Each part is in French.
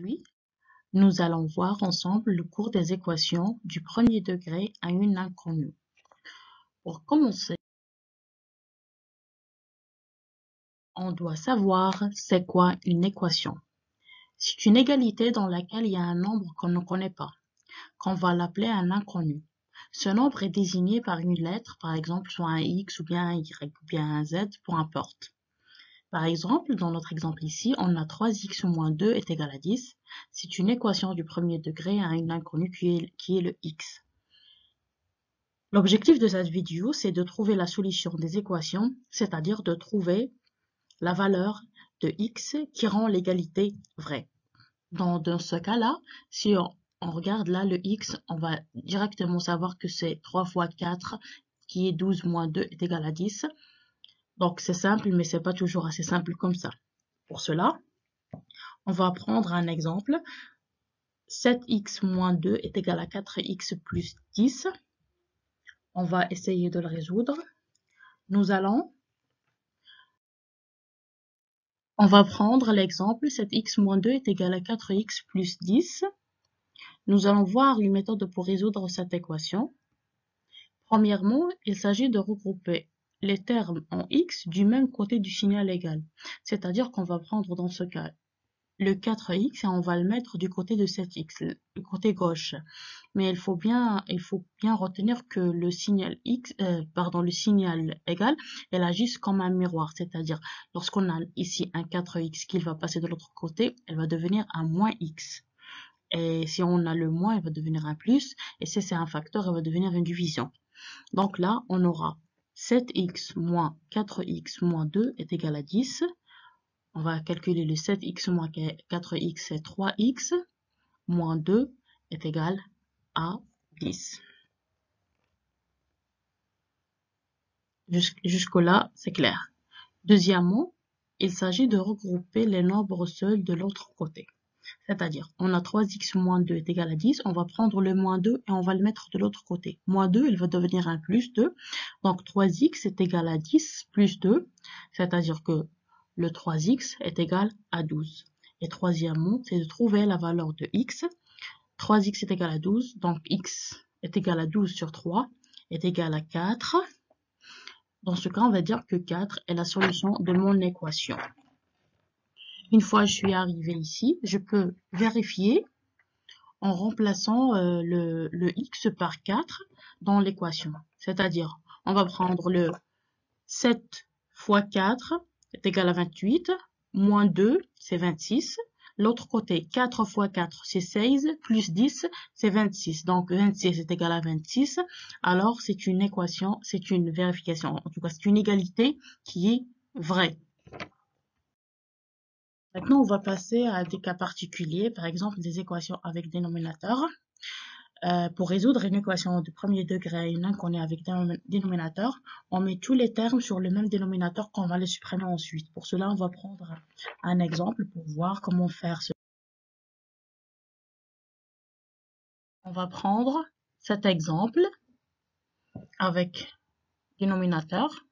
Aujourd'hui, nous allons voir ensemble le cours des équations du premier degré à une inconnue. Pour commencer, on doit savoir c'est quoi une équation. C'est une égalité dans laquelle il y a un nombre qu'on ne connaît pas, qu'on va l'appeler un inconnu. Ce nombre est désigné par une lettre, par exemple soit un X ou bien un Y ou bien un Z, peu importe. Par exemple, dans notre exemple ici, on a 3x moins 2 est égal à 10. C'est une équation du premier degré à une inconnue qui est le x. L'objectif de cette vidéo, c'est de trouver la solution des équations, c'est-à-dire de trouver la valeur de x qui rend l'égalité vraie. Dans ce cas-là, si on regarde là le x, on va directement savoir que c'est 3 fois 4 qui est 12 moins 2 est égal à 10. Donc c'est simple, mais c'est pas toujours assez simple comme ça. Pour cela, on va prendre un exemple. 7x moins 2 est égal à 4x plus 10. On va essayer de le résoudre. On va prendre l'exemple 7x moins 2 est égal à 4x plus 10. Nous allons voir une méthode pour résoudre cette équation. Premièrement, il s'agit de regrouper les termes en x du même côté du signal égal. C'est-à-dire qu'on va prendre dans ce cas le 4x et on va le mettre du côté de 7x, le côté gauche. Mais il faut bien retenir que le signal le signal égal, elle agisse comme un miroir. C'est-à-dire, lorsqu'on a ici un 4x qui va passer de l'autre côté, elle va devenir un moins x. Et si on a le moins, elle va devenir un plus. Et si c'est un facteur, elle va devenir une division. Donc là, on aura 7x moins 4x moins 2 est égal à 10. On va calculer le 7x moins 4x, c'est 3x, moins 2 est égal à 10. Jusque-là, c'est clair. Deuxièmement, il s'agit de regrouper les nombres seuls de l'autre côté. C'est-à-dire, on a 3x moins 2 est égal à 10, on va prendre le moins 2 et on va le mettre de l'autre côté. Moins 2, il va devenir un plus 2. Donc 3x est égal à 10 plus 2, c'est-à-dire que le 3x est égal à 12. Et troisièmement, c'est de trouver la valeur de x. 3x est égal à 12, donc x est égal à 12 sur 3 est égal à 4. Dans ce cas, on va dire que 4 est la solution de mon équation. Une fois que je suis arrivé ici, je peux vérifier en remplaçant le x par 4 dans l'équation. C'est-à-dire, on va prendre le 7 fois 4 est égal à 28, moins 2, c'est 26. L'autre côté, 4 fois 4, c'est 16, plus 10, c'est 26. Donc, 26 est égal à 26. Alors, c'est une équation, c'est une vérification, en tout cas, c'est une égalité qui est vraie. Maintenant, on va passer à des cas particuliers, par exemple des équations avec dénominateur. Pour résoudre une équation de premier degré à une inconnue avec dénominateur, on met tous les termes sur le même dénominateur qu'on va les supprimer ensuite. Pour cela, on va prendre un exemple pour voir comment faire cela. On va prendre cet exemple avec dénominateur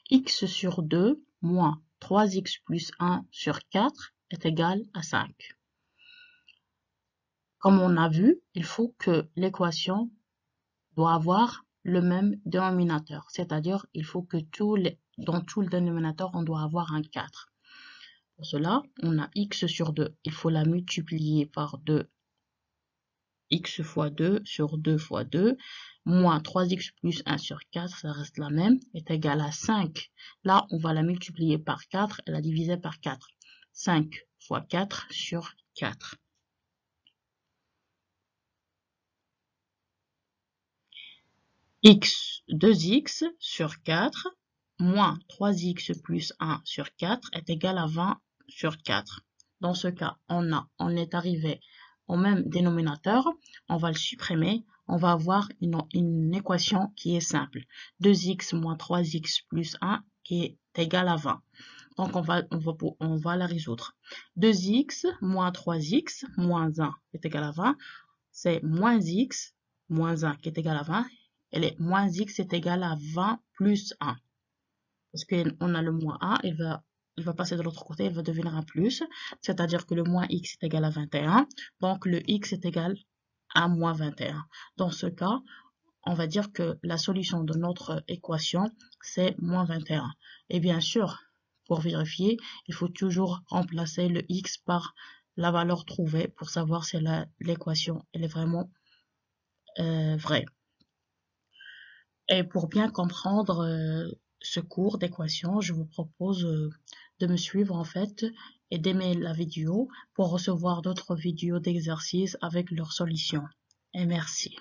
x sur 2 moins 3x plus 1 sur 4 est égal à 5. Comme on a vu, il faut que l'équation doit avoir le même dénominateur. C'est-à-dire, il faut que dans tout le dénominateur, on doit avoir un 4. Pour cela, on a x sur 2. Il faut la multiplier par 2. X fois 2 sur 2 fois 2, moins 3x plus 1 sur 4, ça reste la même, est égal à 5. Là, on va la multiplier par 4 et la diviser par 4. 5 fois 4 sur 4. X, 2x sur 4, moins 3x plus 1 sur 4 est égal à 20 sur 4. Dans ce cas, on est arrivé au même dénominateur, on va le supprimer, on va avoir une équation qui est simple. 2x moins 3x plus 1 qui est égal à 20. Donc, on va la résoudre. 2x moins 3x moins 1 est égal à 20. C'est moins x moins 1 qui est égal à 20. Et les moins x est égal à 20 plus 1. Parce qu'on a le moins 1, il va il va passer de l'autre côté, il va devenir un plus, c'est-à-dire que le moins x est égal à 21, donc le x est égal à moins 21. Dans ce cas, on va dire que la solution de notre équation, c'est moins 21. Et bien sûr, pour vérifier, il faut toujours remplacer le x par la valeur trouvée pour savoir si l'équation est vraiment vraie. Et pour bien comprendre ce cours d'équation, je vous propose de me suivre en fait et d'aimer la vidéo pour recevoir d'autres vidéos d'exercices avec leurs solutions. Et merci.